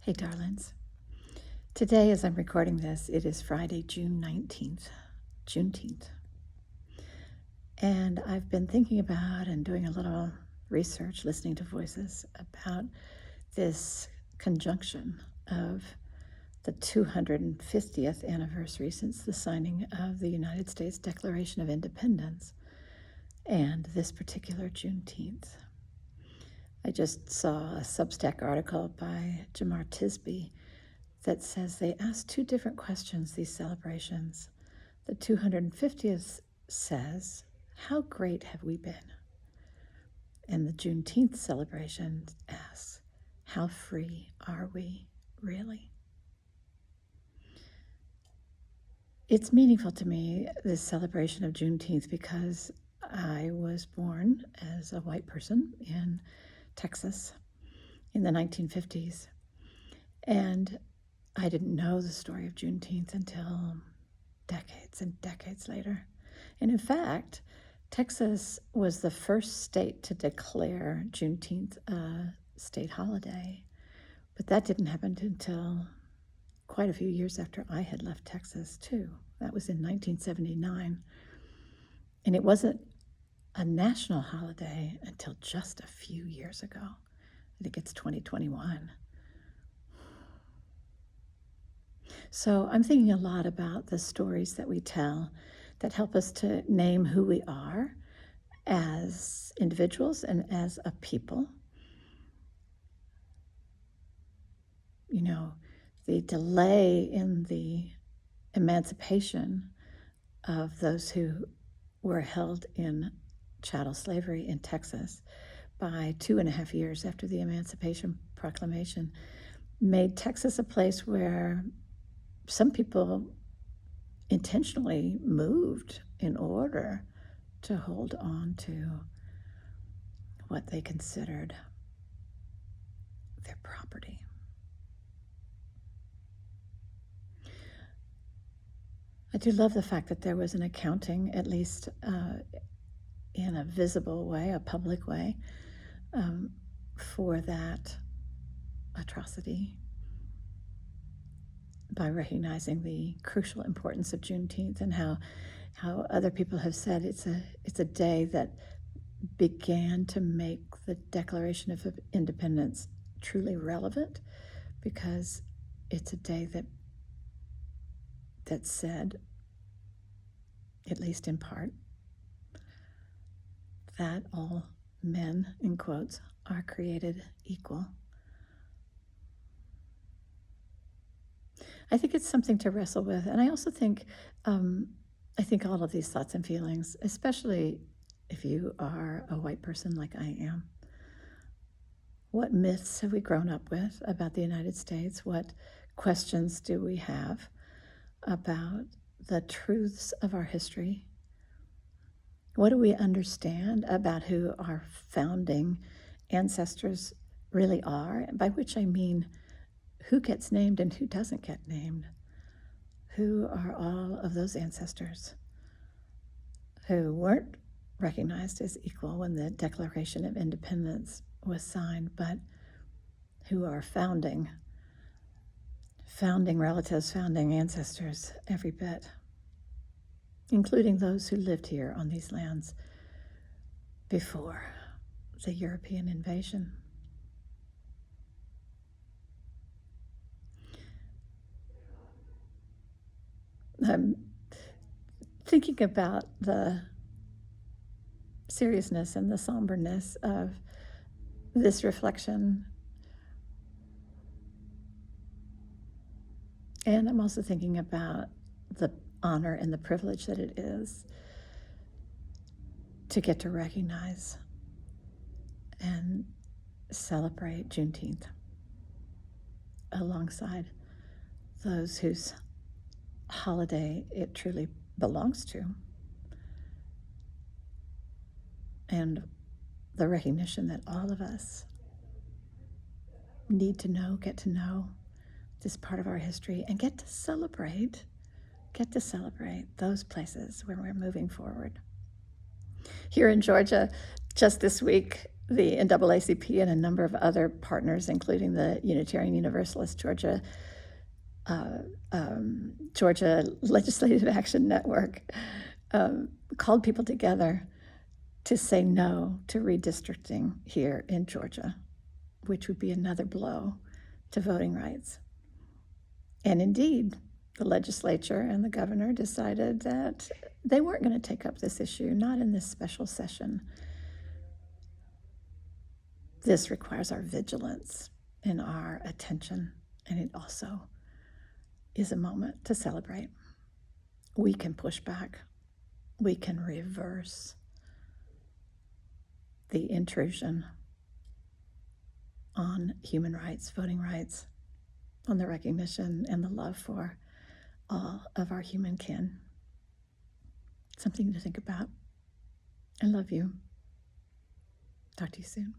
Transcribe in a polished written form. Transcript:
Hey, darlings. Today, as I'm recording this, it is Friday, June 19th, Juneteenth. And I've been thinking about and doing a little research, listening to voices about this conjunction of the 250th anniversary since the signing of the United States Declaration of Independence and this particular Juneteenth. I just saw a Substack article by Jemar Tisby that says they asked two different questions, these celebrations. The 250th says, how great have we been? And the Juneteenth celebration asks, how free are we really? It's meaningful to me, this celebration of Juneteenth, because I was born as a white person in Texas in the 1950s. And I didn't know the story of Juneteenth until decades and decades later. And in fact, Texas was the first state to declare Juneteenth a state holiday. But that didn't happen until quite a few years after I had left Texas, too. That was in 1979. And it wasn't a national holiday until just a few years ago. I think it's 2021. So I'm thinking a lot about the stories that we tell that help us to name who we are as individuals and as a people. You know, the delay in the emancipation of those who were held in chattel slavery in Texas by 2.5 years after the Emancipation Proclamation made Texas a place where some people intentionally moved in order to hold on to what they considered their property. I do love the fact that there was an accounting, at least in a visible way, a public way, for that atrocity, by recognizing the crucial importance of Juneteenth and how other people have said it's a day that began to make the Declaration of Independence truly relevant, because it's a day that said, at least in part, that all men, in quotes, are created equal. I think it's something to wrestle with. And I also think, all of these thoughts and feelings, especially if you are a white person like I am, what myths have we grown up with about the United States? What questions do we have about the truths of our history? What do we understand about who our founding ancestors really are? By which I mean, who gets named and who doesn't get named? Who are all of those ancestors who weren't recognized as equal when the Declaration of Independence was signed, but who are founding relatives, founding ancestors every bit, including those who lived here on these lands before the European invasion. I'm thinking about the seriousness and the somberness of this reflection. And I'm also thinking about the honor and the privilege that it is to get to recognize and celebrate Juneteenth alongside those whose holiday it truly belongs to, and the recognition that all of us need to know, get to know this part of our history and get to celebrate those places where we're moving forward. Here in Georgia, just this week, the NAACP and a number of other partners, including the Unitarian Universalist Georgia Legislative Action Network, called people together to say no to redistricting here in Georgia, which would be another blow to voting rights. And indeed, the legislature and the governor decided that they weren't going to take up this issue, not in this special session. This requires our vigilance and our attention, and it also is a moment to celebrate. We can push back. We can reverse the intrusion on human rights, voting rights, on the recognition and the love for all of our human kin. Something to think about. I love you. Talk to you soon.